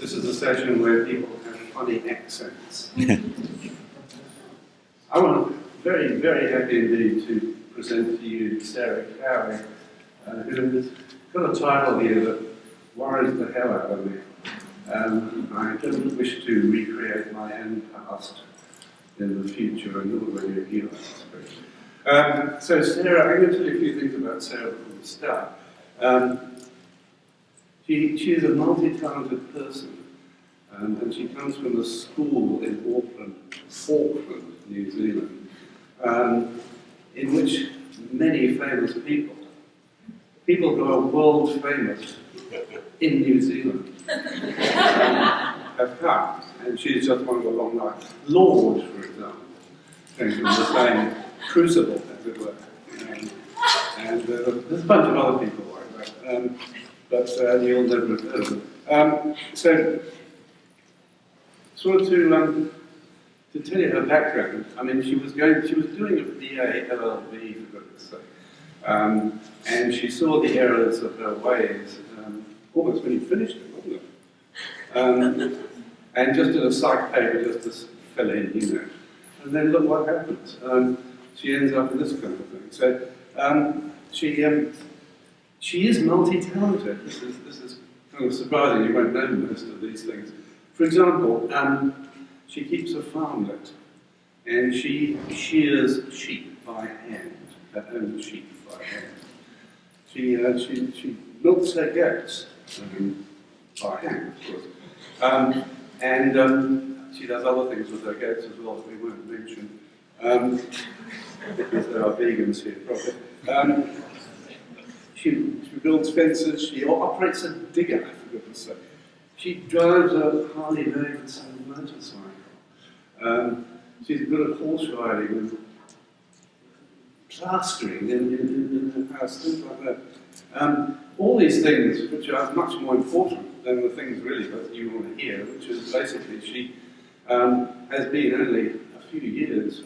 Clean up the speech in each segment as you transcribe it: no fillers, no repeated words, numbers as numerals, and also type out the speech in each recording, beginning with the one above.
This is a session where people have funny accents. I'm very, very happy indeed to present to you Sarah Cowie, who's got a title here that worries the hell out of me. I didn't wish to recreate my own past in the future, and nor will you, I suppose. So Sarah, I'm going to tell you a few things about Sarah from the start. She is a multi-talented person, and she comes from a school in Auckland, New Zealand, in which many famous people who are world famous in New Zealand, have come. And she's just one of a long line. Lord, for example, came from the same crucible, as it were. And there's a bunch of other people like that. But you'll never have heard of them. So, sort of to tell you her background, I mean, she was doing a BA LLB, for goodness sake. And she saw the errors of her ways almost when you finished it, wasn't it? And just did a psych paper just to fill in, you know. And then look what happens. She ends up in this kind of thing. So she is multi-talented. This is kind of surprising. You won't know most of these things. For example, she keeps a farmlet, and she shears sheep by hand, her own sheep by hand. She milks her goats by hand, of course. And she does other things with her goats as well that we won't mention, because there are vegans here, probably. She builds fences, she operates a digger, for goodness sake. She drives a Harley Davidson motorcycle. She's good at horse riding and plastering in her house, things like that. All these things, which are much more important than the things really that you want to hear, which is basically she has been only a few years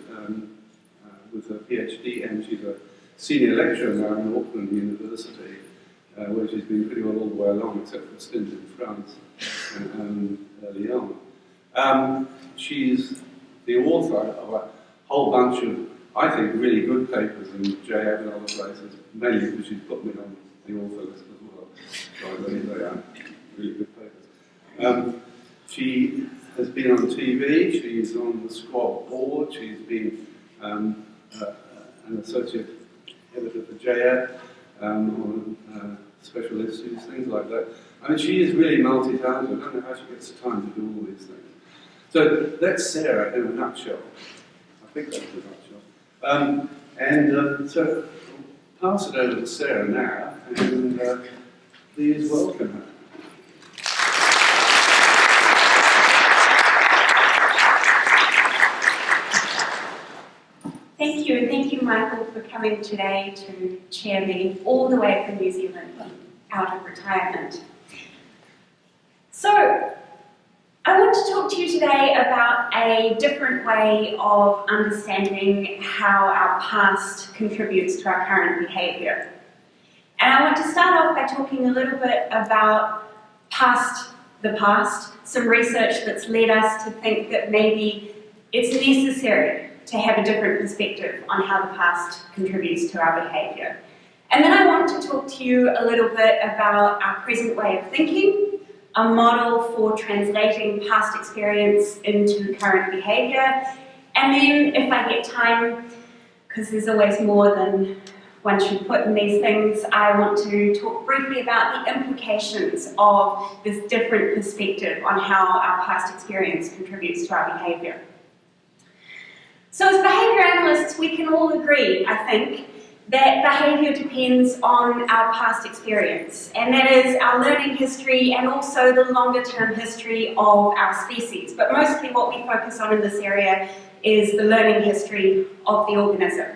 with her PhD, and she's a senior lecturer now in Auckland University, where she's been pretty well all the way along, except for a stint in France early on. She's the author of a whole bunch of, I think, really good papers in JAB and other places, mainly because she's put me on the author list as well. So they are really good papers. She has been on TV, she's on the SQAB board, she's been an associate editor for JAB on special issues, things like that. I mean, she is really multi-talented. I don't know how she gets the time to do all these things. So that's Sarah in a nutshell. I think that's a nutshell. So I'll pass it over to Sarah now, and please welcome her. Thank you, and thank you, Michael, for coming today to chair me all the way from New Zealand, out of retirement. So, I want to talk to you today about a different way of understanding how our past contributes to our current behaviour. And I want to start off by talking a little bit about the past, some research that's led us to think that maybe it's necessary to have a different perspective on how the past contributes to our behaviour. And then I want to talk to you a little bit about our present way of thinking, a model for translating past experience into current behaviour, and then, if I get time, because there's always more than one should put in these things, I want to talk briefly about the implications of this different perspective on how our past experience contributes to our behaviour. So as behaviour analysts, we can all agree, I think, that behaviour depends on our past experience, and that is our learning history and also the longer term history of our species. But mostly what we focus on in this area is the learning history of the organism.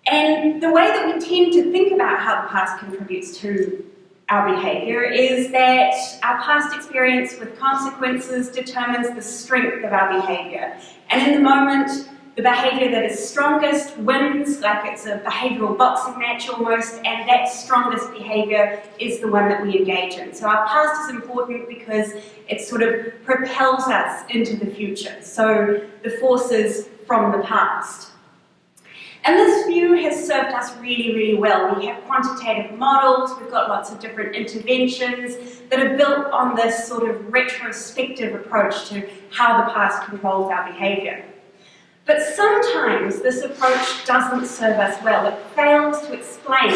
And the way that we tend to think about how the past contributes to our behaviour is that our past experience with consequences determines the strength of our behaviour. And in the moment, the behaviour that is strongest wins, like it's a behavioural boxing match almost, and that strongest behaviour is the one that we engage in. So our past is important because it sort of propels us into the future. So the forces from the past. And this view has served us really, really well. We have quantitative models, we've got lots of different interventions that are built on this sort of retrospective approach to how the past controls our behaviour. But sometimes this approach doesn't serve us well. It fails to explain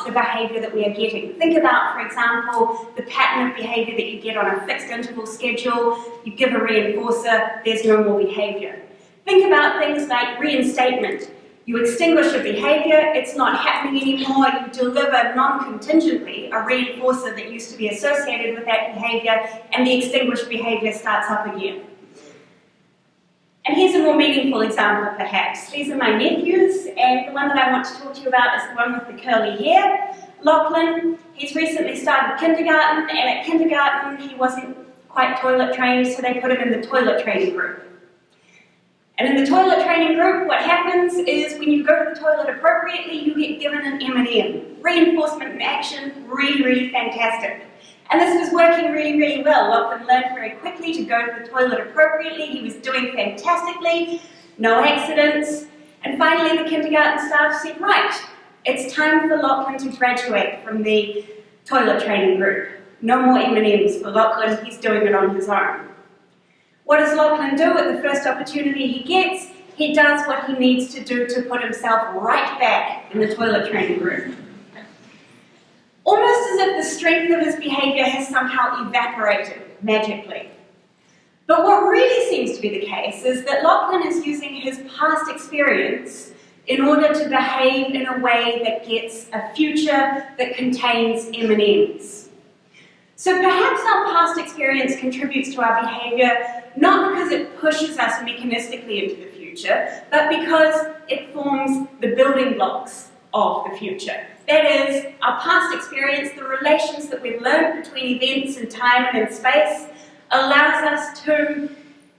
the behaviour that we are getting. Think about, for example, the pattern of behaviour that you get on a fixed interval schedule. You give a reinforcer, there's no more behaviour. Think about things like reinstatement. You extinguish a behaviour, it's not happening anymore, you deliver non-contingently a reinforcer that used to be associated with that behaviour, and the extinguished behaviour starts up again. And here's a more meaningful example perhaps. These are my nephews, and the one that I want to talk to you about is the one with the curly hair, Lachlan. He's recently started kindergarten, and at kindergarten he wasn't quite toilet trained, so they put him in the toilet training group. And in the toilet training group, what happens is when you go to the toilet appropriately, you get given an M&M. Reinforcement in action, really, really fantastic. And this was working really, really well. Lachlan learned very quickly to go to the toilet appropriately. He was doing fantastically, no accidents. And finally, the kindergarten staff said, right, it's time for Lachlan to graduate from the toilet training group. No more M&Ms for Lachlan, he's doing it on his own. What does Lachlan do at the first opportunity he gets? He does what he needs to do to put himself right back in the toilet training group. Almost as if the strength of his behaviour has somehow evaporated magically. But what really seems to be the case is that Lachlan is using his past experience in order to behave in a way that gets a future that contains M&Ms. So perhaps our past experience contributes to our behaviour not because it pushes us mechanistically into the future, but because it forms the building blocks of the future. That is, our past experience, the relations that we've learned between events in time and in space, allows us to,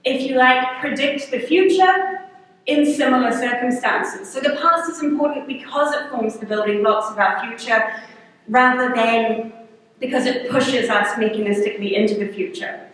if you like, predict the future in similar circumstances. So the past is important because it forms the building blocks of our future, rather than because it pushes us mechanistically into the future.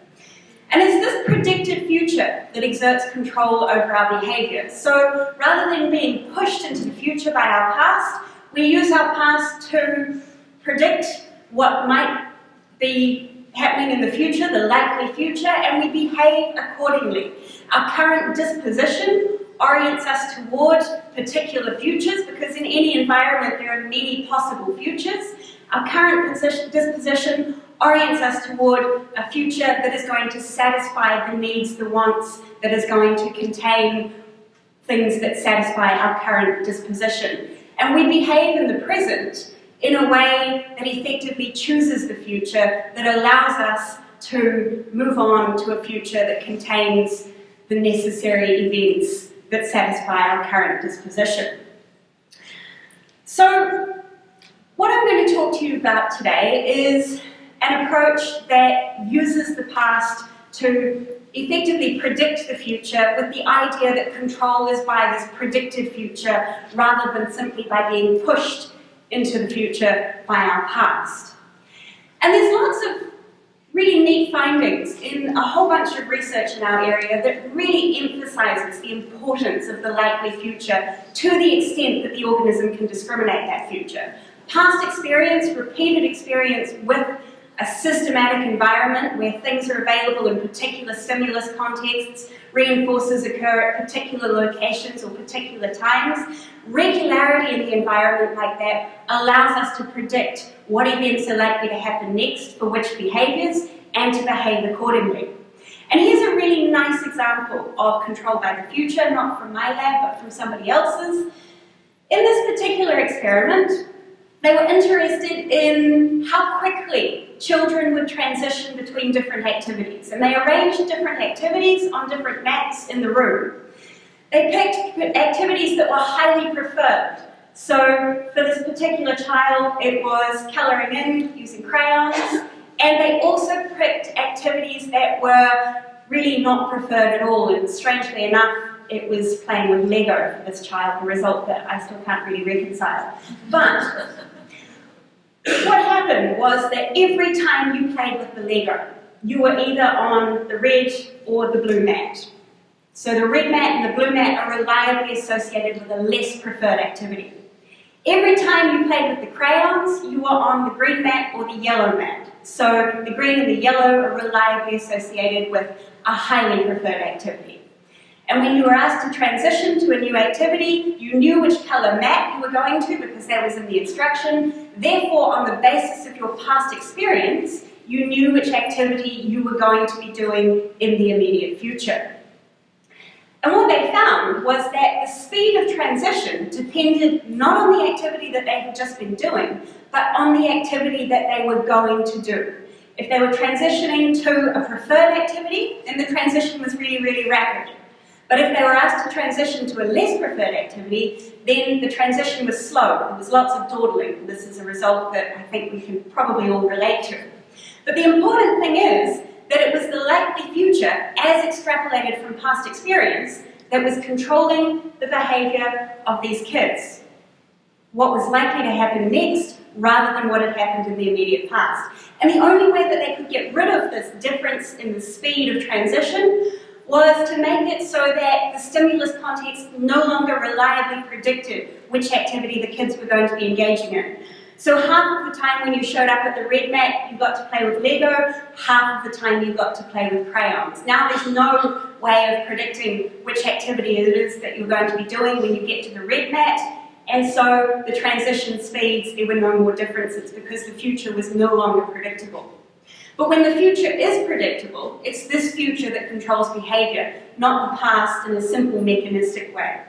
And it's this predicted future that exerts control over our behaviour. So rather than being pushed into the future by our past, we use our past to predict what might be happening in the future, the likely future, and we behave accordingly. Our current disposition orients us toward particular futures, because in any environment there are many possible futures. Our current disposition orients us toward a future that is going to satisfy the needs, the wants, that is going to contain things that satisfy our current disposition. And we behave in the present in a way that effectively chooses the future, that allows us to move on to a future that contains the necessary events that satisfy our current disposition. So, what I'm going to talk to you about today is an approach that uses the past to effectively predict the future, with the idea that control is by this predicted future rather than simply by being pushed into the future by our past. And there's lots of really neat findings in a whole bunch of research in our area that really emphasises the importance of the likely future to the extent that the organism can discriminate that future. Past experience, repeated experience with a systematic environment where things are available in particular stimulus contexts, reinforcers occur at particular locations or particular times. Regularity in the environment like that allows us to predict what events are likely to happen next for which behaviours, and to behave accordingly. And here's a really nice example of control by the future, not from my lab but from somebody else's. In this particular experiment, they were interested in how quickly children would transition between different activities, and they arranged different activities on different mats in the room. They picked activities that were highly preferred. So for this particular child, it was colouring in using crayons, and they also picked activities that were really not preferred at all, and strangely enough, it was playing with Lego for this child, a result that I still can't really reconcile. But what happened was that every time you played with the Lego, you were either on the red or the blue mat. So the red mat and the blue mat are reliably associated with a less preferred activity. Every time you played with the crayons, you were on the green mat or the yellow mat. So the green and the yellow are reliably associated with a highly preferred activity. And when you were asked to transition to a new activity, you knew which colour mat you were going to because that was in the instruction. Therefore, on the basis of your past experience, you knew which activity you were going to be doing in the immediate future. And what they found was that the speed of transition depended not on the activity that they had just been doing, but on the activity that they were going to do. If they were transitioning to a preferred activity, then the transition was really, really rapid. But if they were asked to transition to a less preferred activity, then the transition was slow. There was lots of dawdling. This is a result that I think we can probably all relate to. But the important thing is that it was the likely future, as extrapolated from past experience, that was controlling the behaviour of these kids. What was likely to happen next, rather than what had happened in the immediate past. And the only way that they could get rid of this difference in the speed of transition was to make it so that the stimulus context no longer reliably predicted which activity the kids were going to be engaging in. So half of the time when you showed up at the red mat, you got to play with Lego, half of the time you got to play with crayons. Now there's no way of predicting which activity it is that you're going to be doing when you get to the red mat, and so the transition speeds, there were no more differences because the future was no longer predictable. But when the future is predictable, it's this future that controls behaviour, not the past in a simple mechanistic way.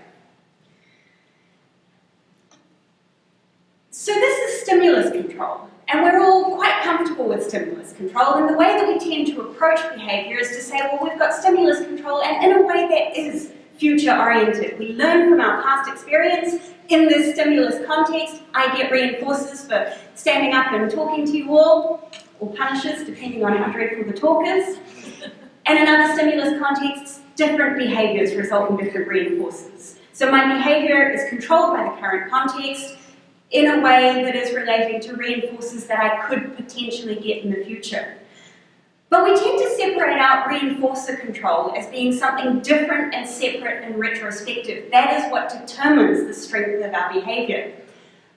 So this is stimulus control, and we're all quite comfortable with stimulus control, and the way that we tend to approach behaviour is to say, well, we've got stimulus control, and in a way that is future-oriented. We learn from our past experience. In this stimulus context, I get reinforcers for standing up and talking to you all, or punishes, depending on how dreadful the talk is. And in other stimulus contexts, different behaviours result in different reinforcers. So my behaviour is controlled by the current context, in a way that is relating to reinforcers that I could potentially get in the future. But we tend to separate out reinforcer control as being something different and separate and retrospective. That is what determines the strength of our behaviour.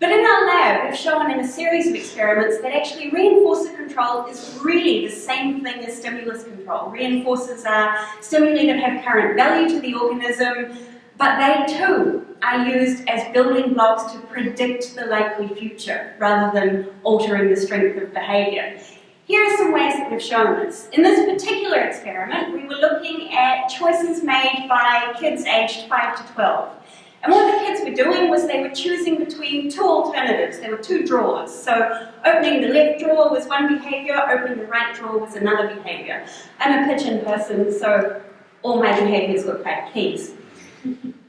But in our lab, we've shown in a series of experiments that actually reinforcer control is really the same thing as stimulus control. Reinforcers are stimuli that have current value to the organism, but they too are used as building blocks to predict the likely future rather than altering the strength of behaviour. Here are some ways that we've shown this. In this particular experiment, we were looking at choices made by kids aged 5 to 12. And what the kids were doing was they were choosing between two alternatives. There were two drawers. So opening the left drawer was one behaviour, opening the right drawer was another behaviour. I'm a pigeon person, so all my behaviours look like keys.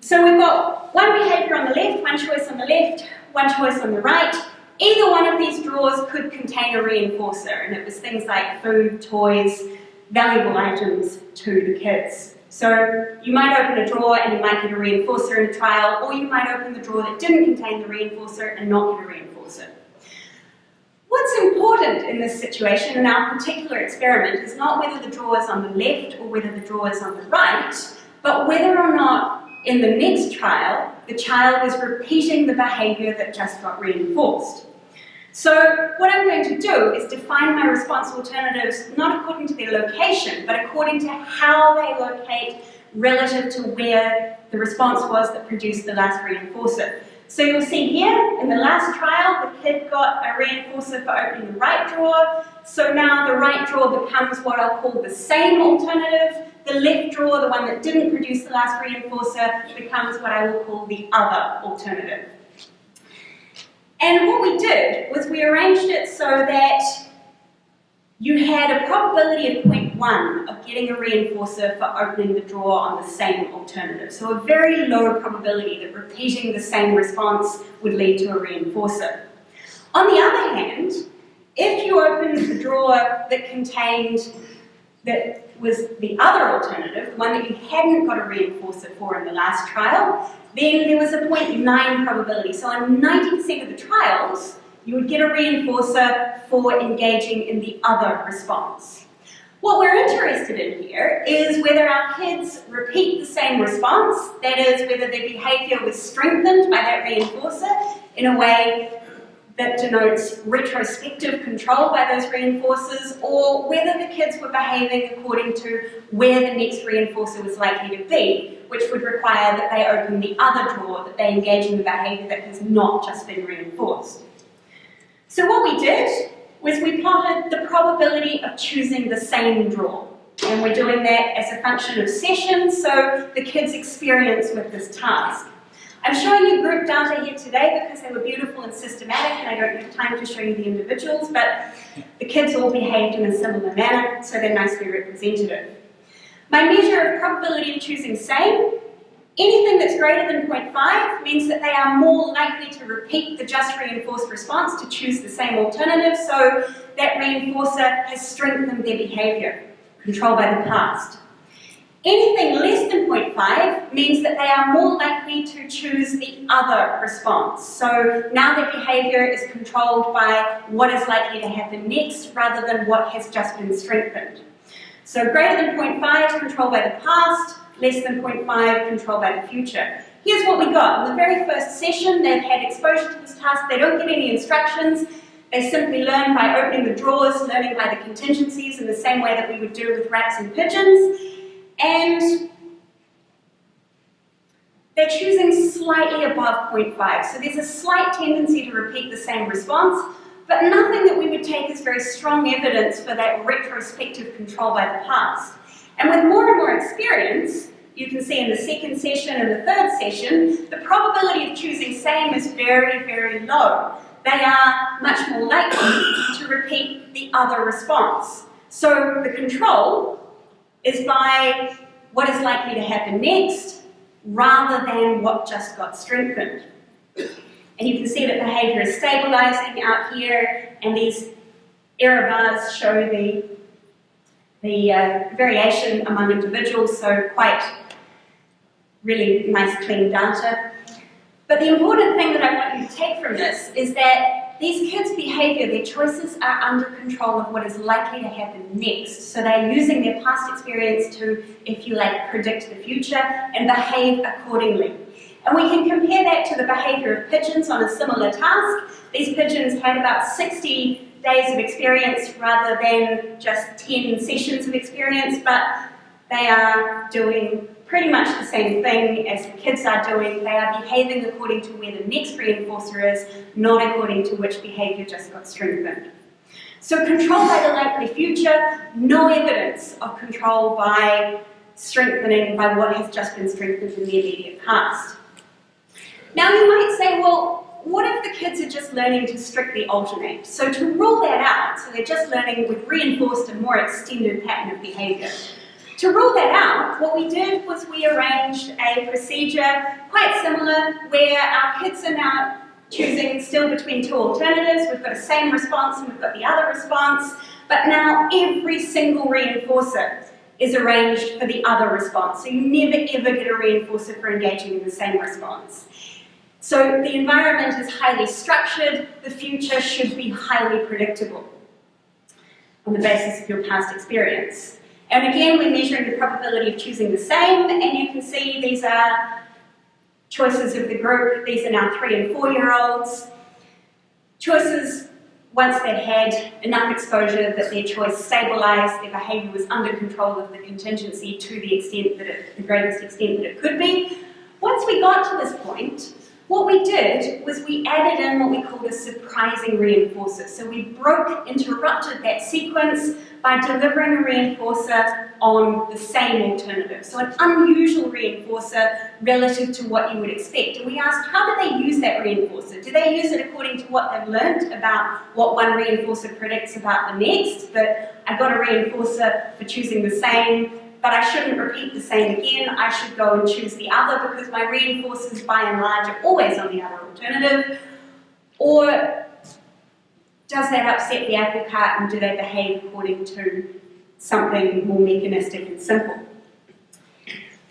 So we've got one behaviour on the left, one choice on the left, one choice on the right. Either one of these drawers could contain a reinforcer, and it was things like food, toys, valuable items to the kids. So you might open a drawer and you might get a reinforcer in a trial, or you might open the drawer that didn't contain the reinforcer and not get a reinforcer. What's important in this situation, in our particular experiment, is not whether the drawer is on the left or whether the drawer is on the right, but whether or not in the next trial, the child is repeating the behaviour that just got reinforced. So what I'm going to do is define my response alternatives not according to their location, but according to how they locate relative to where the response was that produced the last reinforcer. So you'll see here, in the last trial, the kid got a reinforcer for opening the right drawer, so now the right drawer becomes what I'll call the same alternative. The left drawer, the one that didn't produce the last reinforcer, becomes what I will call the other alternative. And what we did was we arranged it so that you had a probability of 0.1 of getting a reinforcer for opening the drawer on the same alternative. So a very low probability that repeating the same response would lead to a reinforcer. On the other hand, if you opened the drawer that contained that was the other alternative, the one that you hadn't got a reinforcer for in the last trial, then there was a 0.9 probability. So on 90% of the trials, you would get a reinforcer for engaging in the other response. What we're interested in here is whether our kids repeat the same response, that is, whether their behaviour was strengthened by that reinforcer in a way that denotes retrospective control by those reinforcers, or whether the kids were behaving according to where the next reinforcer was likely to be, which would require that they open the other drawer, that they engage in the behaviour that has not just been reinforced. So what we did was we plotted the probability of choosing the same drawer, and we're doing that as a function of sessions, so the kids' experience with this task. I'm showing you group data here today because they were beautiful and systematic, and I don't have time to show you the individuals, but the kids all behaved in a similar manner, so they're nicely representative. My measure of probability of choosing same, anything that's greater than 0.5 means that they are more likely to repeat the just reinforced response to choose the same alternative, so that reinforcer has strengthened their behaviour, controlled by the past. Anything less than 0.5 means that they are more likely to choose the other response. So now their behaviour is controlled by what is likely to happen next rather than what has just been strengthened. So greater than 0.5, controlled by the past, less than 0.5, controlled by the future. Here's what we got. In the very first session, they've had exposure to this task. They don't get any instructions. They simply learn by opening the drawers, learning by the contingencies in the same way that we would do with rats and pigeons. And they're choosing slightly above 0.5. So there's a slight tendency to repeat the same response, but nothing that we would take as very strong evidence for that retrospective control by the past. And with more and more experience, you can see in the second session and the third session, the probability of choosing same is very, very low. They are much more likely to repeat the other response. So the control is by what is likely to happen next, rather than what just got strengthened. And you can see that behaviour is stabilising out here, and these error bars show the variation among individuals, so quite really nice clean data. But the important thing that I want you to take from this is that these kids' behaviour, their choices are under control of what is likely to happen next. So they're using their past experience to, if you like, predict the future and behave accordingly. And we can compare that to the behaviour of pigeons on a similar task. These pigeons had about 60 days of experience rather than just 10 sessions of experience, but they are doing pretty much the same thing as the kids are doing. They are behaving according to where the next reinforcer is, not according to which behaviour just got strengthened. So control by the likely future, no evidence of control by strengthening by what has just been strengthened in the immediate past. Now you might say, well, what if the kids are just learning to strictly alternate? So to rule that out, so they're just learning with reinforced and more extended pattern of behaviour. To rule that out, what we did was we arranged a procedure quite similar where our kids are now choosing still between two alternatives. We've got a same response and we've got the other response, but now every single reinforcer is arranged for the other response. So you never ever get a reinforcer for engaging in the same response. So the environment is highly structured, the future should be highly predictable on the basis of your past experience. And again, we're measuring the probability of choosing the same, and you can see these are choices of the group. These are now 3 and 4-year-olds. Choices, once they'd had enough exposure that their choice stabilised, their behaviour was under control of the contingency to the greatest extent that it could be. Once we got to this point, what we did was we added in what we called a surprising reinforcer. So we interrupted that sequence by delivering a reinforcer on the same alternative. So an unusual reinforcer relative to what you would expect. And we asked, how do they use that reinforcer? Do they use it according to what they've learned about what one reinforcer predicts about the next? That I got a reinforcer for choosing the same, but I shouldn't repeat the same again. I should go and choose the other because my reinforcers, by and large, are always on the other alternative. Or does that upset the apple cart and do they behave according to something more mechanistic and simple.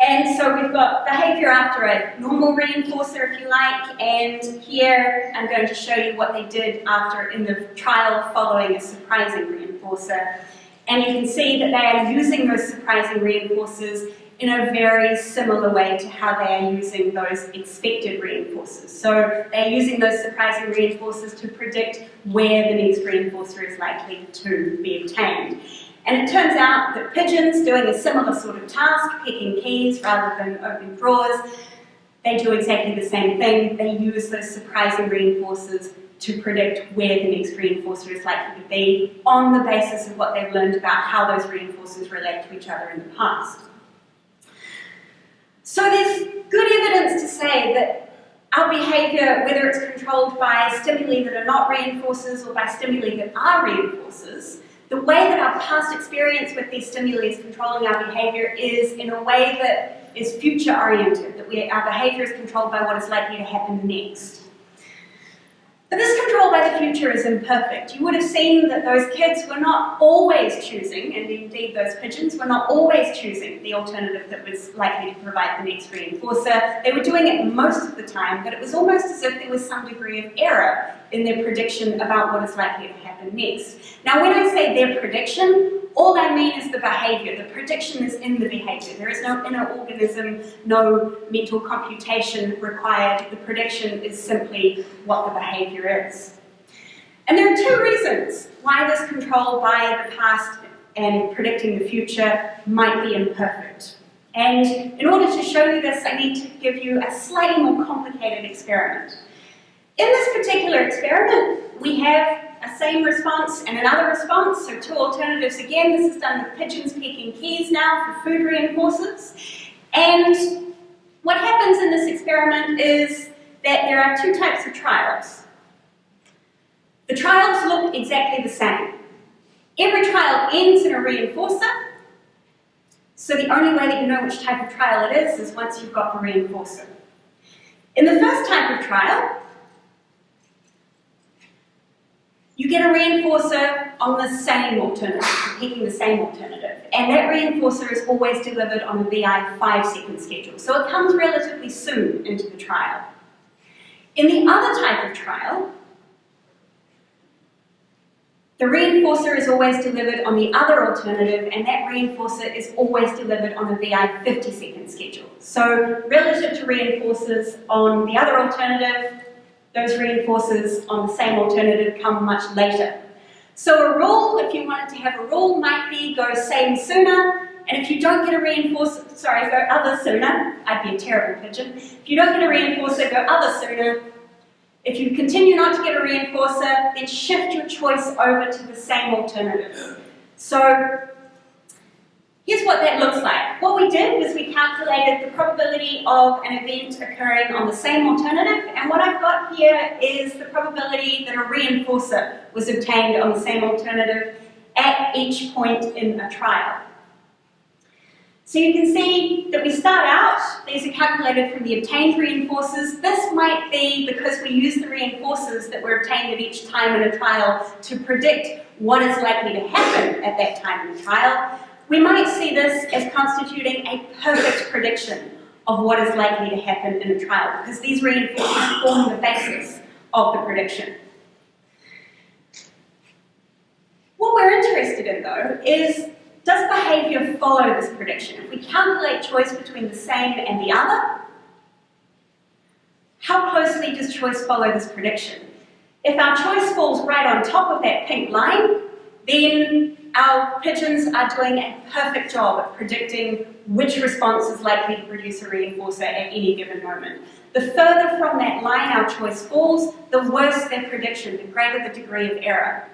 And so we've got behaviour after a normal reinforcer, if you like, and here I'm going to show you what they did after in the trial following a surprising reinforcer. And you can see that they are using those surprising reinforcers in a very similar way to how they are using those expected reinforcers. So they're using those surprising reinforcers to predict where the next reinforcer is likely to be obtained. And it turns out that pigeons doing a similar sort of task, picking keys rather than opening drawers, they do exactly the same thing. They use those surprising reinforcers to predict where the next reinforcer is likely to be on the basis of what they've learned about how those reinforcers relate to each other in the past. So there's good evidence to say that our behaviour, whether it's controlled by stimuli that are not reinforcers or by stimuli that are reinforcers, the way that our past experience with these stimuli is controlling our behaviour is in a way that is future-oriented, that our behaviour is controlled by what is likely to happen next. But this control by the future is imperfect. You would have seen that those kids were not always choosing, and indeed those pigeons were not always choosing the alternative that was likely to provide the next reinforcer. They were doing it most of the time, but it was almost as if there was some degree of error in their prediction about what is likely to happen next. Now, when I say their prediction, all I mean is the behaviour. The prediction is in the behaviour. There is no inner organism, no mental computation required. The prediction is simply what the behaviour is. And there are two reasons why this control by the past and predicting the future might be imperfect. And in order to show you this, I need to give you a slightly more complicated experiment. In this particular experiment, we have a same response and another response, so two alternatives again. This is done with pigeons pecking keys now for food reinforcers. And what happens in this experiment is that there are two types of trials. The trials look exactly the same. Every trial ends in a reinforcer, so the only way that you know which type of trial it is once you've got the reinforcer. In the first type of trial, you get a reinforcer on the same alternative, picking the same alternative, and that reinforcer is always delivered on a VI 5-second schedule, so it comes relatively soon into the trial. In the other type of trial, the reinforcer is always delivered on the other alternative, and that reinforcer is always delivered on a VI 50-second schedule. So relative to reinforcers on the other alternative, those reinforcers on the same alternative come much later. So a rule, if you wanted to have a rule, might be go same sooner, and if you don't get a reinforcer, go other sooner. I'd be a terrible pigeon. If you don't get a reinforcer, go other sooner. If you continue not to get a reinforcer, then shift your choice over to the same alternative. So here's what that looks like. What we did was we calculated the probability of an event occurring on the same alternative, and what I've got here is the probability that a reinforcer was obtained on the same alternative at each point in a trial. So you can see that we start out, these are calculated from the obtained reinforcers. This might be because we use the reinforcers that were obtained at each time in a trial to predict what is likely to happen at that time in the trial. We might see this as constituting a perfect prediction of what is likely to happen in a trial, because these reinforcers form the basis of the prediction. What we're interested in, though, is does behaviour follow this prediction? If we calculate choice between the same and the other, how closely does choice follow this prediction? If our choice falls right on top of that pink line, then our pigeons are doing a perfect job at predicting which response is likely to produce a reinforcer at any given moment. The further from that line our choice falls, the worse their prediction, the greater the degree of error.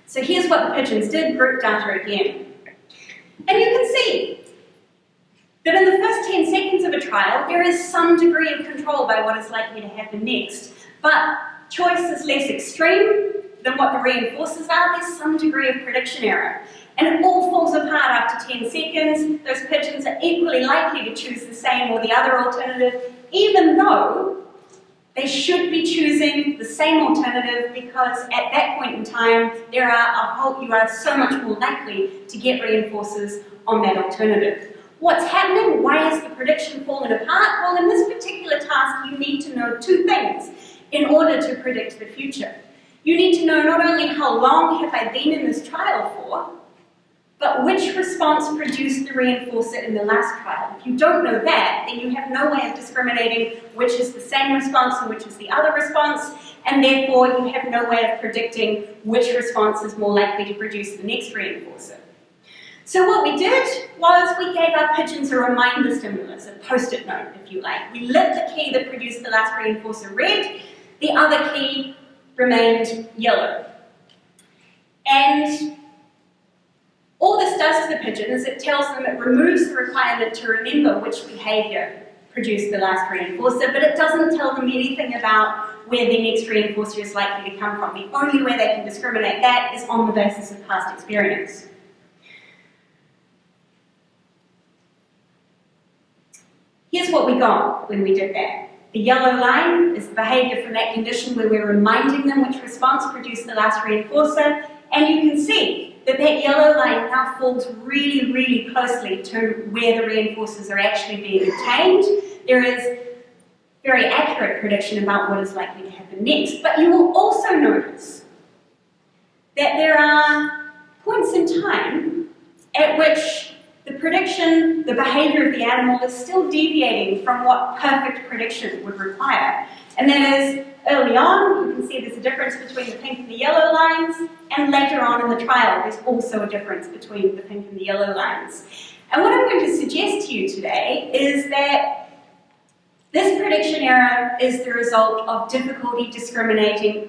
So here's what the pigeons did, group data again. And you can see that in the first 10 seconds of a trial, there is some degree of control by what is likely to happen next. But choice is less extreme than what the reinforcers are. There's some degree of prediction error. And it all falls apart after 10 seconds. Those pigeons are equally likely to choose the same or the other alternative, even though They should be choosing the same alternative because at that point in time, you are so much more likely to get reinforcers on that alternative. What's happening? Why has the prediction fallen apart? Well, in this particular task, you need to know two things in order to predict the future. You need to know not only how long have I been in this trial for, but which response produced the reinforcer in the last trial. If you don't know that, then you have no way of discriminating which is the same response and which is the other response, and therefore you have no way of predicting which response is more likely to produce the next reinforcer. So what we did was we gave our pigeons a reminder stimulus, a post-it note, if you like. We lit the key that produced the last reinforcer red, the other key remained yellow. And all this does to the pigeon is it tells them, it removes the requirement to remember which behaviour produced the last reinforcer, but it doesn't tell them anything about where the next reinforcer is likely to come from. The only way they can discriminate that is on the basis of past experience. Here's what we got when we did that. The yellow line is the behaviour from that condition where we're reminding them which response produced the last reinforcer, and you can see that yellow line now falls really, really closely to where the reinforcers are actually being obtained. There is very accurate prediction about what is likely to happen next, but you will also notice that there are points in time at which the prediction, the behaviour of the animal is still deviating from what perfect prediction would require. And that is, early on, you can see there's a difference between the pink and the yellow lines, and later on in the trial, there's also a difference between the pink and the yellow lines. And what I'm going to suggest to you today is that this prediction error is the result of difficulty discriminating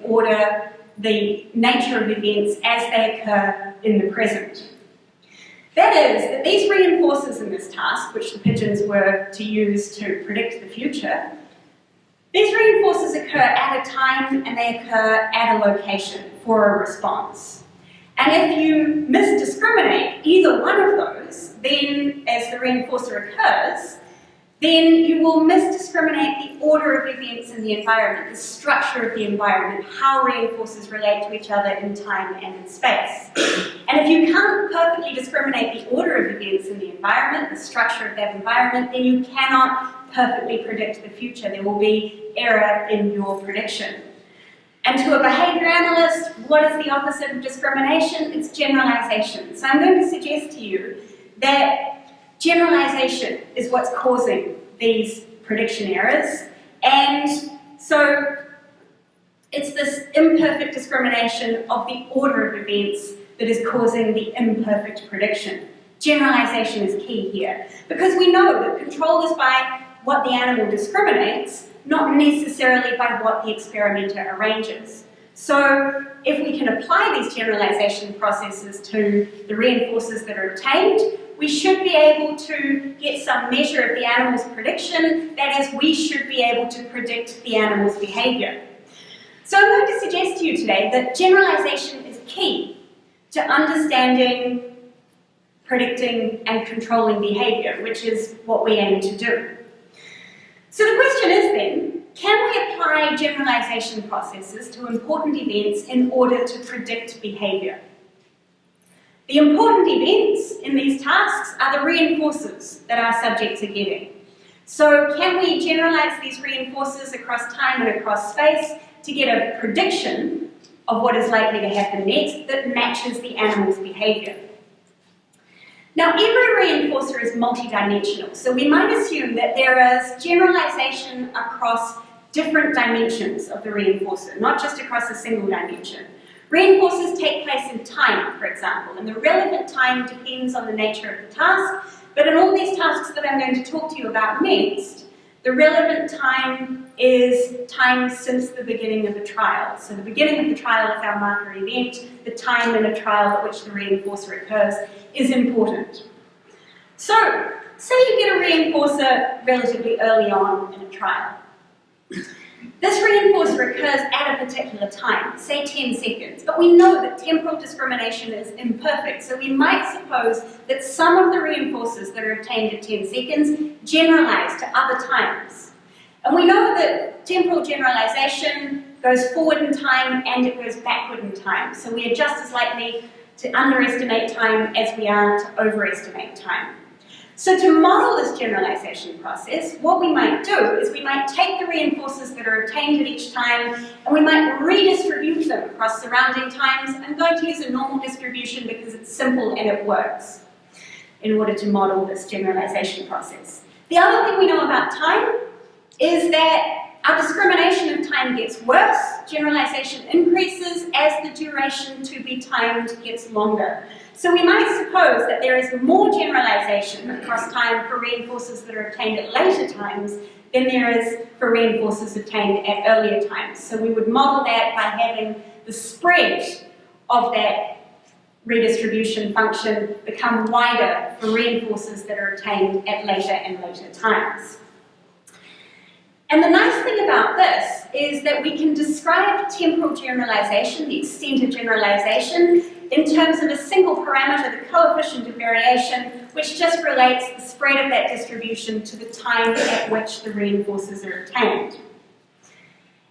the nature of events as they occur in the present. That is, that these reinforcers in this task, which the pigeons were to use to predict the future, these reinforcers occur at a time and they occur at a location for a response. And if you misdiscriminate either one of those, then as the reinforcer occurs, then you will misdiscriminate the order of events in the environment, the structure of the environment, how reinforcers relate to each other in time and in space. And if you can't perfectly discriminate the order of events in the environment, the structure of that environment, then you cannot perfectly predict the future. There will be error in your prediction. And to a behaviour analyst, what is the opposite of discrimination? It's generalization. So I'm going to suggest to you that generalization is what's causing these prediction errors, and so it's this imperfect discrimination of the order of events that is causing the imperfect prediction. Generalization is key here, because we know that control is by what the animal discriminates, not necessarily by what the experimenter arranges. So if we can apply these generalization processes to the reinforcers that are obtained, we should be able to get some measure of the animal's prediction. That is, we should be able to predict the animal's behaviour. So I'm going to suggest to you today that generalization is key to understanding, predicting and controlling behaviour, which is what we aim to do. So the question is then, can we apply generalization processes to important events in order to predict behaviour? The important events in these tasks are the reinforcers that our subjects are getting. So can we generalize these reinforcers across time and across space to get a prediction of what is likely to happen next that matches the animal's behaviour? Now, every reinforcer is multidimensional, so we might assume that there is generalization across different dimensions of the reinforcer, not just across a single dimension. Reinforcers take place in time, for example, and the relevant time depends on the nature of the task, but in all these tasks that I'm going to talk to you about next, the relevant time is time since the beginning of the trial. So the beginning of the trial is our marker event, the time in a trial at which the reinforcer occurs is important. So, say you get a reinforcer relatively early on in a trial. This reinforcer occurs at a particular time, say 10 seconds, but we know that temporal discrimination is imperfect, so we might suppose that some of the reinforcers that are obtained at 10 seconds generalize to other times. And we know that temporal generalization goes forward in time and it goes backward in time. So we are just as likely to underestimate time as we are to overestimate time. So to model this generalization process, what we might do is we might take the reinforcers that are obtained at each time and we might redistribute them across surrounding times. I'm going to use a normal distribution because it's simple and it works in order to model this generalization process. The other thing we know about time is that our discrimination of time gets worse, generalization increases as the duration to be timed gets longer. So we might suppose that there is more generalization across time for reinforcers that are obtained at later times than there is for reinforcers obtained at earlier times. So we would model that by having the spread of that redistribution function become wider for reinforcers that are obtained at later and later times. And the nice thing about this is that we can describe temporal generalization, the extent of generalization, in terms of a single parameter, the coefficient of variation, which just relates the spread of that distribution to the time at which the reinforcers are obtained.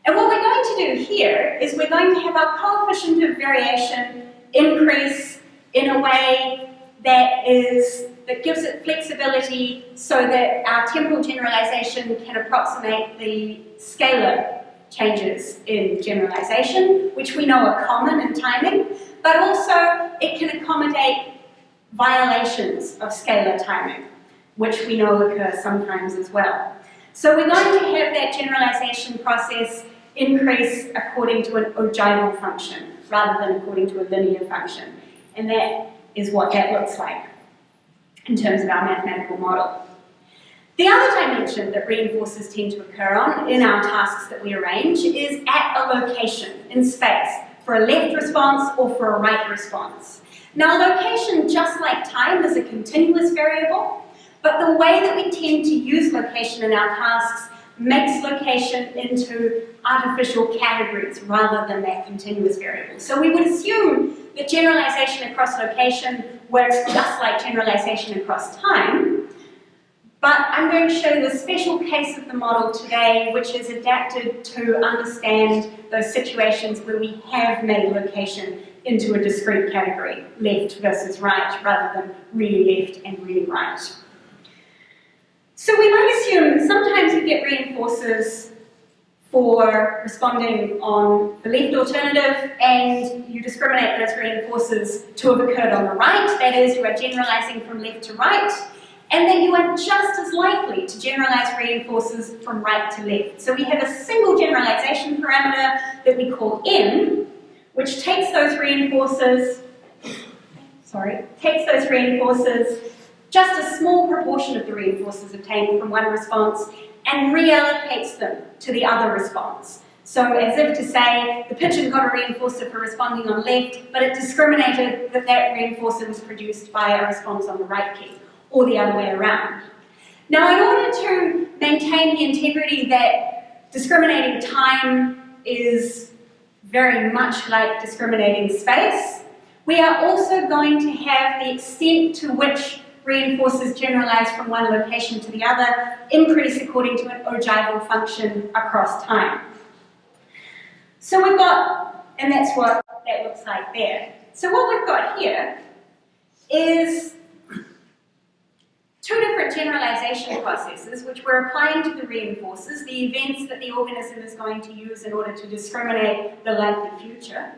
And what we're going to do here is we're going to have our coefficient of variation increase in a way that gives it flexibility so that our temporal generalization can approximate the scalar changes in generalization, which we know are common in timing, but also it can accommodate violations of scalar timing, which we know occur sometimes as well. So we're going to have that generalization process increase according to an ogival function rather than according to a linear function. And that is what that looks like in terms of our mathematical model. The other dimension that reinforcers tend to occur on in our tasks that we arrange is at a location in space for a left response or for a right response. Now, location, just like time, is a continuous variable, but the way that we tend to use location in our tasks makes location into artificial categories rather than that continuous variable. So we would assume that generalization across location works just like generalization across time, but I'm going to show you a special case of the model today which is adapted to understand those situations where we have made location into a discrete category, left versus right, rather than really left and really right. So we might assume that sometimes you get reinforcers for responding on the left alternative and you discriminate those reinforcers to have occurred on the right, that is, you are generalizing from left to right, and then you are just as likely to generalize reinforcers from right to left. So we have a single generalization parameter that we call n, which takes those reinforcers, just a small proportion of the reinforcers obtained from one response and reallocates them to the other response. So as if to say, the pigeon got a reinforcer for responding on left, but it discriminated that that reinforcer was produced by a response on the right key, or the other way around. Now, in order to maintain the integrity that discriminating time is very much like discriminating space, we are also going to have the extent to which reinforcers generalize from one location to the other increase according to an ogival function across time. So we've got, and that's what that looks like there. So what we've got here is two different generalization processes which we're applying to the reinforcers, the events that the organism is going to use in order to discriminate the likely future.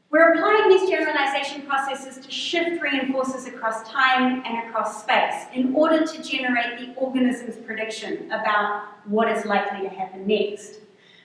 We're applying these generalization processes to shift reinforcers across time and across space in order to generate the organism's prediction about what is likely to happen next.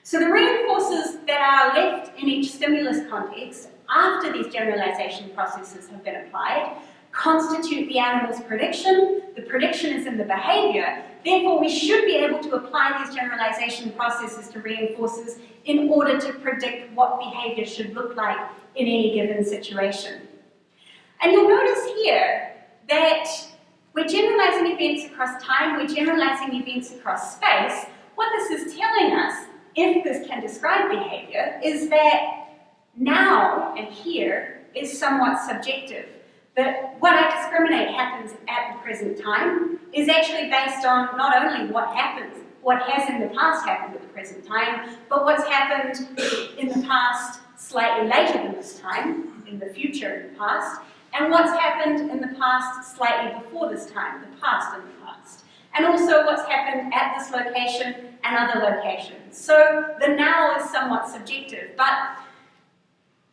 So the reinforcers that are left in each stimulus context after these generalization processes have been applied constitute the animal's prediction. The prediction is in the behavior. Therefore, we should be able to apply these generalization processes to reinforcers in order to predict what behavior should look like in any given situation. And you'll notice here that we're generalizing events across time, we're generalizing events across space. What this is telling us, if this can describe behavior, is that now and here is somewhat subjective. That what I discriminate happens at the present time, is actually based on not only what has in the past happened at the present time, but what's happened in the past slightly later than this time, in the future in the past, and what's happened in the past slightly before this time, the past in the past. And also what's happened at this location and other locations. So the now is somewhat subjective, but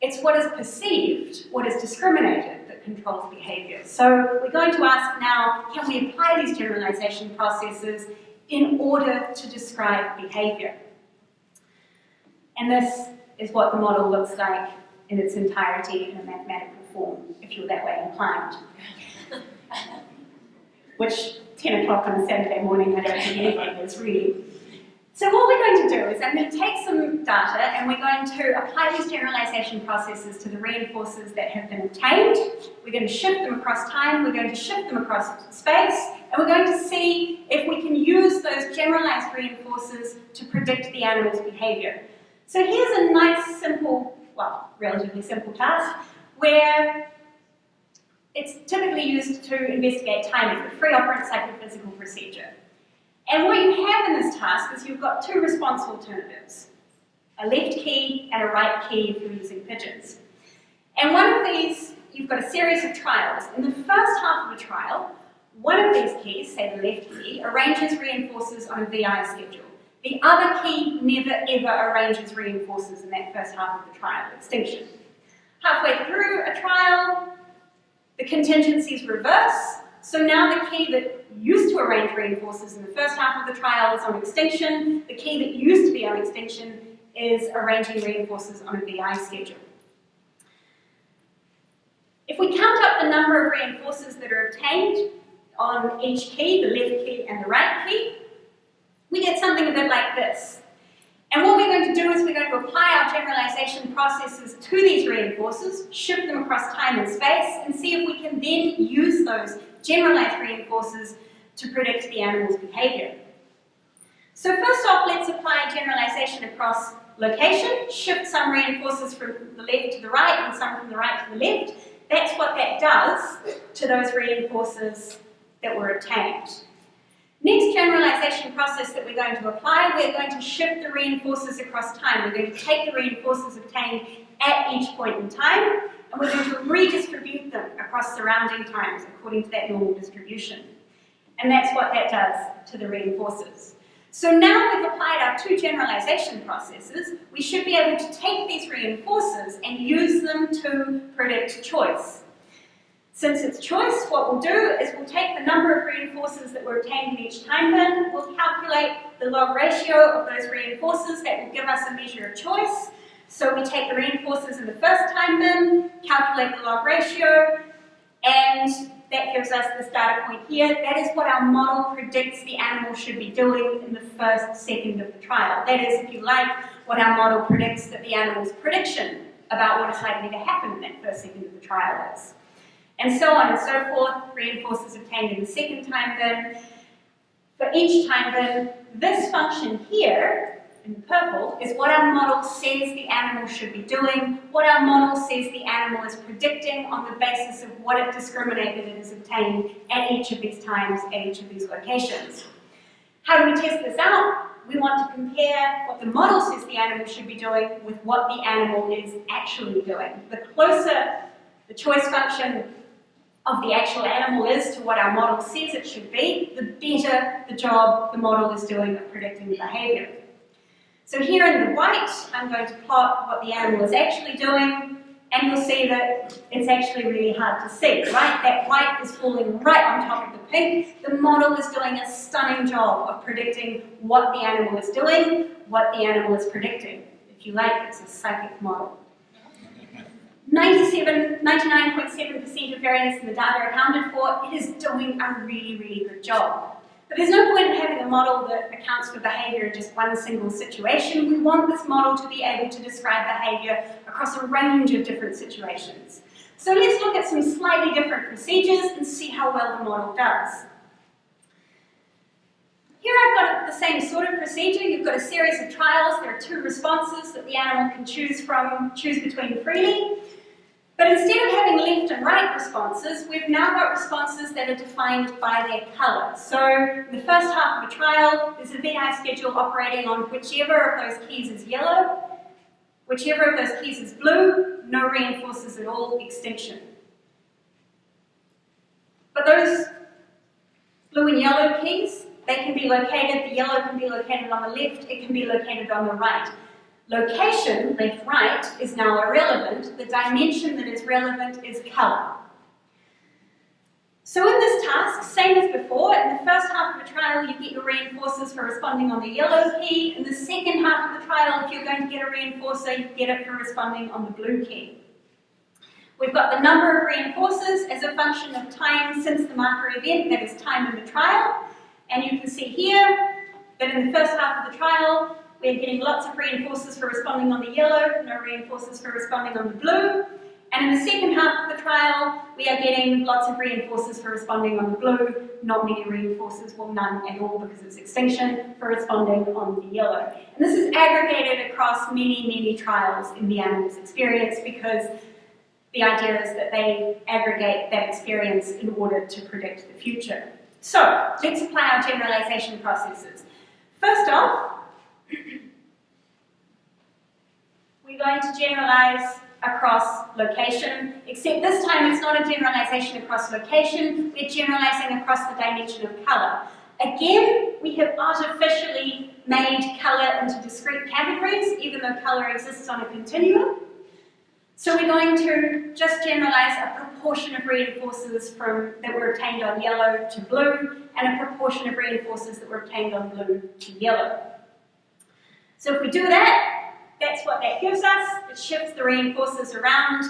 it's what is perceived, what is discriminated, that controls behaviour. So we're going to ask now, can we apply these generalisation processes in order to describe behaviour? And this is what the model looks like in its entirety in a mathematical form, if you're that way inclined. Which, 10 o'clock on a Saturday morning, I don't think anyone is really. So what we're going to do is I'm going to take some data and we're going to apply these generalisation processes to the reinforcers that have been obtained. We're going to shift them across time, we're going to shift them across space, and we're going to see if we can use those generalised reinforcers to predict the animal's behaviour. So here's a nice, simple, well, relatively simple task where it's typically used to investigate timing, the free operant psychophysical procedure. And what you have in this task is you've got two response alternatives, a left key and a right key if you're using pigeons. And one of these, you've got a series of trials. In the first half of a trial, one of these keys, say the left key, arranges reinforcers on a VI schedule. The other key never ever arranges reinforcers in that first half of the trial, extinction. Halfway through a trial, the contingencies reverse, so now the key that used to arrange reinforcers in the first half of the trial is on extinction, the key that used to be on extinction is arranging reinforcers on a VI schedule. If we count up the number of reinforcers that are obtained on each key, the left key and the right key, we get something a bit like this. And what we're going to do is we're going to apply our generalization processes to these reinforcers, shift them across time and space, and see if we can then use those generalized reinforcers to predict the animal's behavior. So first off, let's apply generalization across location, shift some reinforcers from the left to the right and some from the right to the left. That's what that does to those reinforcers that were obtained. Next generalization process that we're going to apply, we're going to shift the reinforcers across time. We're going to take the reinforcers obtained at each point in time, and we're going to redistribute them across surrounding times according to that normal distribution. And that's what that does to the reinforcers. So now we've applied our two generalization processes, we should be able to take these reinforcers and use them to predict choice. Since it's choice, what we'll do is we'll take the number of reinforcers that were obtained in each time bin, we'll calculate the log ratio of those reinforcers that will give us a measure of choice. So we take the reinforcers in the first time bin, calculate the log ratio, and that gives us this data point here. That is what our model predicts the animal should be doing in the first second of the trial. That is, if you like, what our model predicts that the animal's prediction about what is likely to happen in that first second of the trial is. And so on and so forth, reinforcers obtained in the second time bin. For each time bin, this function here, in purple, is what our model says the animal should be doing, what our model says the animal is predicting on the basis of what it discriminated it has obtained at each of these times, at each of these locations. How do we test this out? We want to compare what the model says the animal should be doing with what the animal is actually doing. The closer the choice function of the actual animal is to what our model says it should be, the better the job the model is doing of predicting the behaviour. So here in the white, I'm going to plot what the animal is actually doing, and you'll see that it's actually really hard to see, right? That white is falling right on top of the pink. The model is doing a stunning job of predicting what the animal is doing, what the animal is predicting. If you like, it's a psychic model. 99.7% of variance in the data accounted for, it is doing a really, really good job. But there's no point in having a model that accounts for behaviour in just one single situation. We want this model to be able to describe behaviour across a range of different situations. So let's look at some slightly different procedures and see how well the model does. Here I've got the same sort of procedure. You've got a series of trials. There are two responses that the animal can choose between freely. But instead of having left and right responses, we've now got responses that are defined by their colour. So in the first half of a trial, there's a VI schedule operating on whichever of those keys is yellow, whichever of those keys is blue, no reinforcers at all, extinction. But those blue and yellow keys, they can be located, the yellow can be located on the left, it can be located on the right. Location, left-right, is now irrelevant. The dimension that is relevant is colour. So in this task, same as before, in the first half of the trial you get your reinforcers for responding on the yellow key. In the second half of the trial, if you're going to get a reinforcer, you get it for responding on the blue key. We've got the number of reinforcers as a function of time since the marker event, that is time in the trial. And you can see here that in the first half of the trial, we're getting lots of reinforcers for responding on the yellow, no reinforcers for responding on the blue. And in the second half of the trial, we are getting lots of reinforcers for responding on the blue, not many reinforcers, well none at all because it's extinction, for responding on the yellow. And this is aggregated across many, many trials in the animal's experience because the idea is that they aggregate that experience in order to predict the future. So, let's apply our generalization processes. First off, we're going to generalize across location, except this time it's not a generalization across location, we're generalizing across the dimension of colour. Again, we have artificially made colour into discrete categories, even though colour exists on a continuum. So we're going to just generalize a proportion of reinforcers that were obtained on yellow to blue, and a proportion of reinforcers that were obtained on blue to yellow. So if we do that, that's what that gives us. It shifts the reinforcers around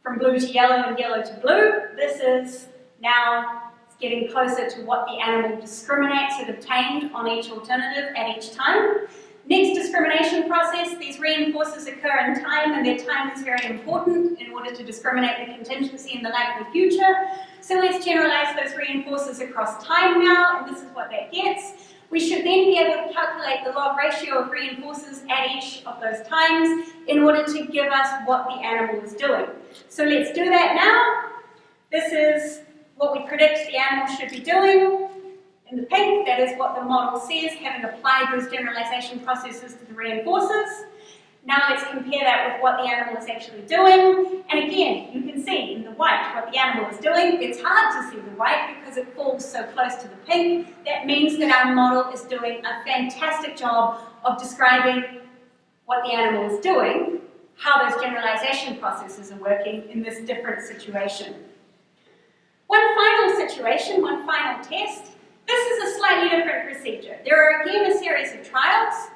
from blue to yellow and yellow to blue. This is now getting closer to what the animal discriminates had obtained on each alternative at each time. Next discrimination process, these reinforcers occur in time, and their time is very important in order to discriminate the contingency in the likely future. So let's generalize those reinforcers across time now, and this is what that gets. We should then be able to calculate the log ratio of reinforcers at each of those times in order to give us what the animal is doing. So let's do that now. This is what we predict the animal should be doing. In the pink, that is what the model says, having applied those generalization processes to the reinforcers. Now let's compare that with what the animal is actually doing. And again, you can see in the white what the animal is doing. It's hard to see the white because it falls so close to the pink. That means that our model is doing a fantastic job of describing what the animal is doing, how those generalization processes are working in this different situation. One final situation, one final test. This is a slightly different procedure. There are again a series of trials,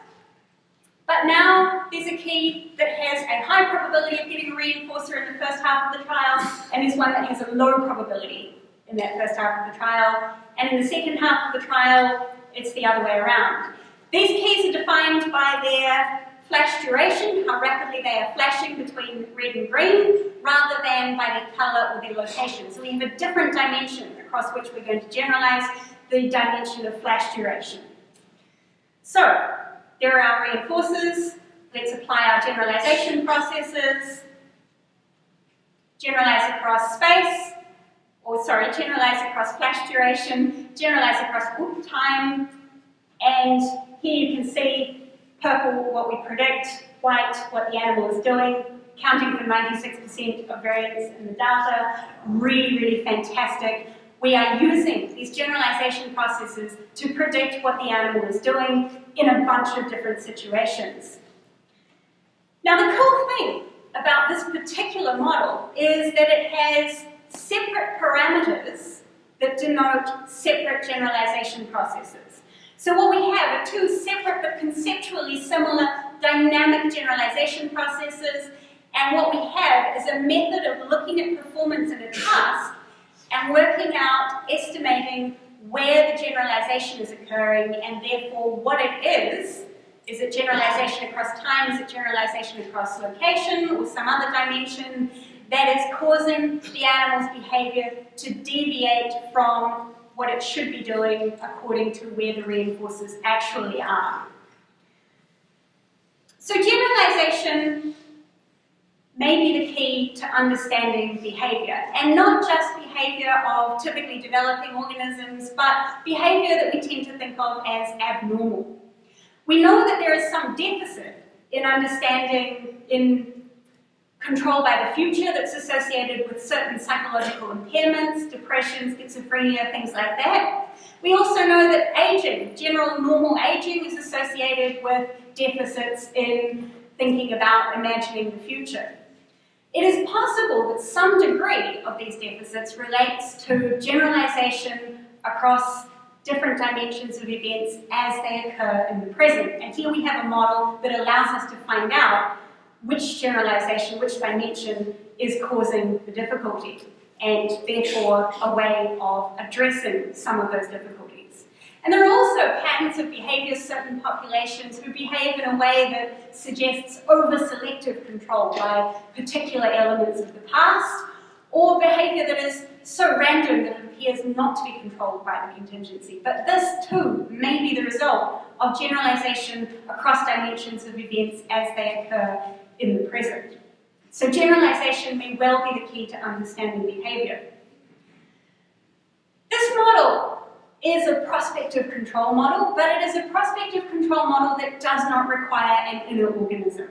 but now there's a key that has a high probability of getting a reinforcer in the first half of the trial, and there's one that has a low probability in that first half of the trial, and in the second half of the trial, it's the other way around. These keys are defined by their flash duration, how rapidly they are flashing between red and green, rather than by their colour or their location. So we have a different dimension across which we're going to generalise the dimension of flash duration. So, there are our reinforcers. Let's apply our generalization processes. Generalize across space, generalize across flash duration, generalize across time, and here you can see purple what we predict, white what the animal is doing, counting for 96% of variance in the data. Really, really fantastic. We are using these generalization processes to predict what the animal is doing in a bunch of different situations. Now the cool thing about this particular model is that it has separate parameters that denote separate generalization processes. So what we have are two separate but conceptually similar dynamic generalization processes, and what we have is a method of looking at performance in a task and working out, estimating where the generalization is occurring, and therefore what it is. Is it generalization across time? Is it generalization across location or some other dimension that is causing the animal's behaviour to deviate from what it should be doing according to where the reinforcers actually are? So generalization may be the key to understanding behaviour, and not just behaviour of typically developing organisms, but behaviour that we tend to think of as abnormal. We know that there is some deficit in understanding in control by the future that's associated with certain psychological impairments, depression, schizophrenia, things like that. We also know that aging, general normal aging, is associated with deficits in thinking about imagining the future. It is possible that some degree of these deficits relates to generalization across different dimensions of events as they occur in the present. And here we have a model that allows us to find out which generalization, which dimension is causing the difficulty, and therefore a way of addressing some of those difficulties. And there are also patterns of behaviour, certain populations who behave in a way that suggests over-selective control by particular elements of the past, or behaviour that is so random that it appears not to be controlled by the contingency. But this too may be the result of generalization across dimensions of events as they occur in the present. So generalization may well be the key to understanding behaviour. This model is a prospective control model, but it is a prospective control model that does not require an inner organism.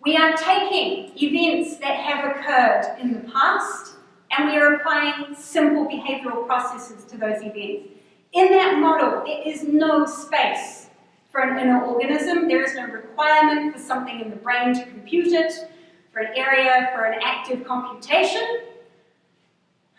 We are taking events that have occurred in the past, and we are applying simple behavioural processes to those events. In that model, there is no space for an inner organism. There is no requirement for something in the brain to compute it, for an area for an active computation.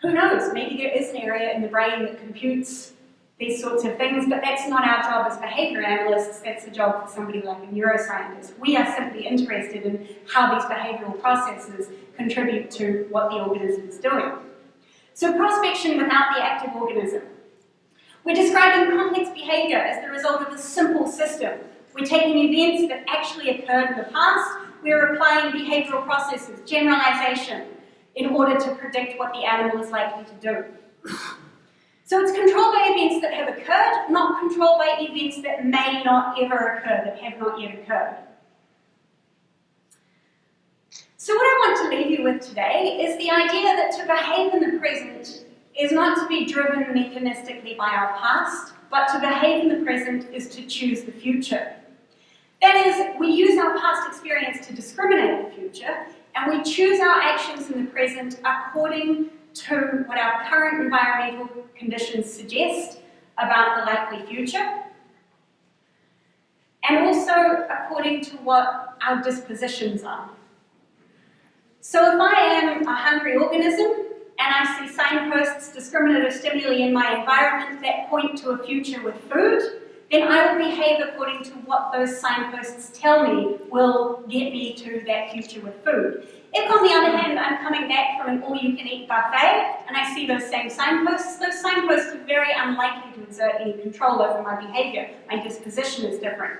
Who knows, maybe there is an area in the brain that computes these sorts of things, but that's not our job as behaviour analysts. That's the job for somebody like a neuroscientist. We are simply interested in how these behavioural processes contribute to what the organism is doing. So prospection without the active organism. We're describing complex behaviour as the result of a simple system. We're taking events that actually occurred in the past, we're applying behavioural processes, generalization, in order to predict what the animal is likely to do. So it's controlled by events that have occurred, not controlled by events that may not ever occur, that have not yet occurred. So what I want to leave you with today is the idea that to behave in the present is not to be driven mechanistically by our past, but to behave in the present is to choose the future. That is, we use our past experience to discriminate the future, and we choose our actions in the present according to what our current environmental conditions suggest about the likely future, and also according to what our dispositions are. So if I am a hungry organism, and I see signposts, discriminative stimuli in my environment that point to a future with food, then I will behave according to what those signposts tell me will get me to that future with food. If, on the other hand, I'm coming back from an all-you-can-eat buffet and I see those signposts are very unlikely to exert any control over my behaviour. My disposition is different.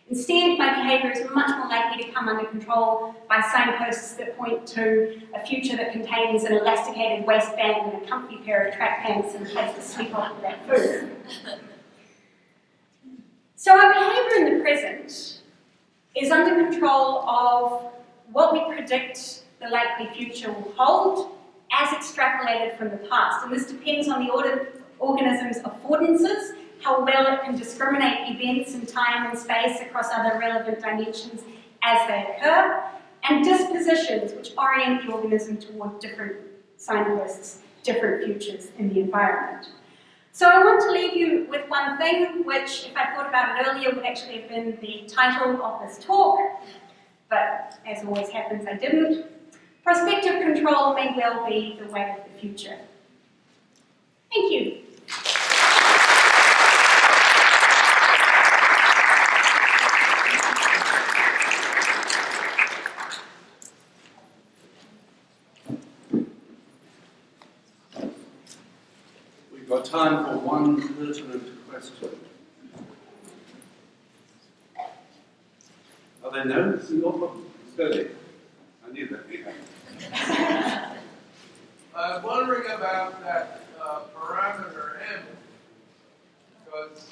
Instead, my behaviour is much more likely to come under control by signposts that point to a future that contains an elasticated waistband and a comfy pair of track pants and a place to sleep off of that food. So our behaviour in the present is under control of what we predict the likely future will hold as extrapolated from the past. And this depends on the organism's affordances, how well it can discriminate events in time and space across other relevant dimensions as they occur, and dispositions, which orient the organism toward different signposts, different futures in the environment. So I want to leave you with one thing, which, if I thought about it earlier, would actually have been the title of this talk, but as always happens, I didn't. Prospective control may well be the way of the future. Thank you. We've got time for one pertinent question. Are there no? It's your problem. Silly. I knew that. Yeah. I'm wondering about that parameter M, because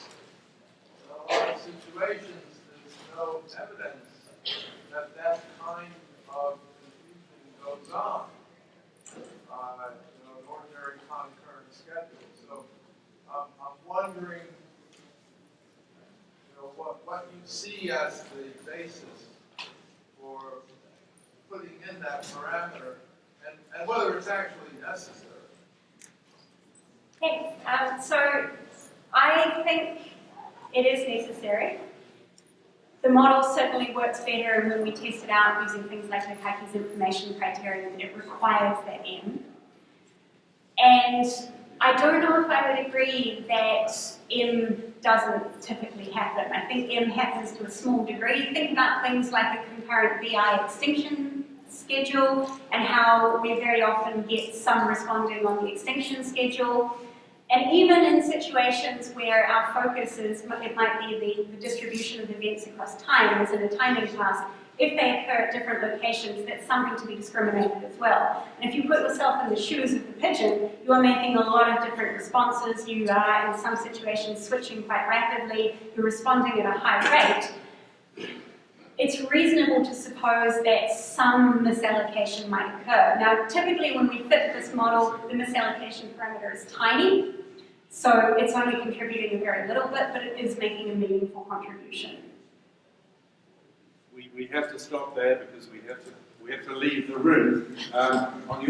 in a lot of situations there's no evidence that that kind of schedule. So I'm wondering, what you see as the basis for putting in that parameter, and whether it's actually necessary. Thanks. So I think it is necessary. The model certainly works better, and when we test it out using things like Lukaki's information criteria, that it requires that M. And I don't know if I would agree that M doesn't typically happen. I think M happens to a small degree. Think about things like a concurrent VI extinction schedule and how we very often get some responding on the extinction schedule. And even in situations where our focus is, it might be the distribution of events across time, as in a timing task, if they occur at different locations, that's something to be discriminated as well. And if you put yourself in the shoes of the pigeon, you are making a lot of different responses. You are, in some situations, switching quite rapidly. You're responding at a high rate. It's reasonable to suppose that some misallocation might occur. Now, typically when we fit this model, the misallocation parameter is tiny, so it's only contributing a very little bit, but it is making a meaningful contribution. We have to stop there because we have to leave the room. On your